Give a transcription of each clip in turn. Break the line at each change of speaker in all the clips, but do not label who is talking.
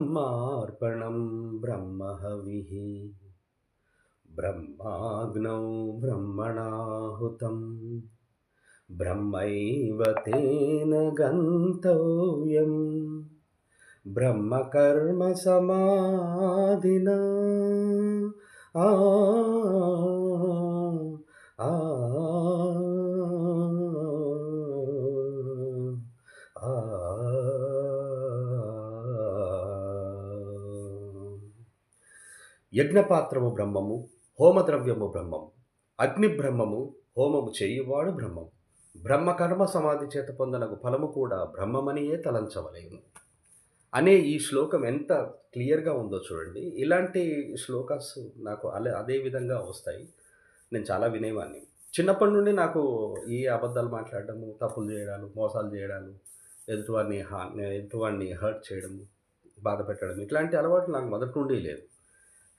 ब्रह्मार्पणं ब्रह्महविः ब्रह्माग्नौ ब्रह्मणाहुतं ब्रह्मैव तेन गन्तव्यं ब्रह्मकर्म समाधिना आ ఆ ఆ యజ్ఞపాత్రము బ్రహ్మము, హోమద్రవ్యము బ్రహ్మము, అగ్ని బ్రహ్మము, హోమము చేయువాడు బ్రహ్మము. బ్రహ్మకర్మ సమాధి చేత పొందనగు ఫలము కూడా బ్రహ్మమనియే తలంచవలెను. అనే ఈ శ్లోకం ఎంత క్లియర్‌గా ఉందో చూడండి. ఇలాంటి శ్లోకాస్ నాకు అదే విధంగా వస్తాయి. నేను చాలా వినేవాడిని. చిన్నప్పటి నుండి నాకు ఈ అబద్ధాలు మాట్లాడడము, తప్పులు జేయడాలు, మోసాలు జేయడాలు, ఎదుటివాడిని హర్ట్ చేయడము, బాధ పెట్టడం ఇట్లాంటి అలవాట్లు నాకు మొదటి నుండి లేదు.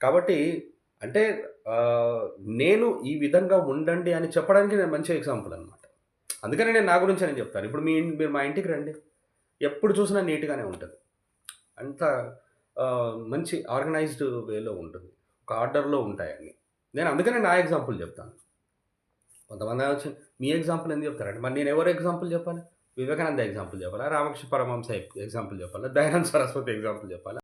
కాబట్టి అంటే ఆహ్, నేను ఈ విధంగా ఉండండి అని చెప్పడానికి నేను మంచి ఎగ్జాంపుల్ అనమాట. అందుకనే నేను నా గురించే నేను చెప్తాను. ఇప్పుడు మీరు మా ఇంటికి రండి. ఎప్పుడు చూసినా నీట్‌గానే ఉంటది. అంతా మంచి ఆర్గనైజ్డ్ వేలో ఉంటుంది. ఒక ఆర్డర్‌లో ఉంటాయన్నీ. నేను అందుకనే నా ఎగ్జాంపుల్ చెప్తాను. కొంతమందేమొచ్చి మీ ఎగ్జాంపుల్ ఎందుకు చెప్తారండి? మరి నేను ఎవరి ఎగ్జాంపుల్ చెప్పాలి? వివేకానంద ఎగ్జాంపుల్ చెప్పాలా? రామకృష్ణ పరమహంస ఎగ్జాంపుల్ చెప్పాలా? దయానంద సరస్వతి ఎగ్జాంపుల్ చెప్పాలా?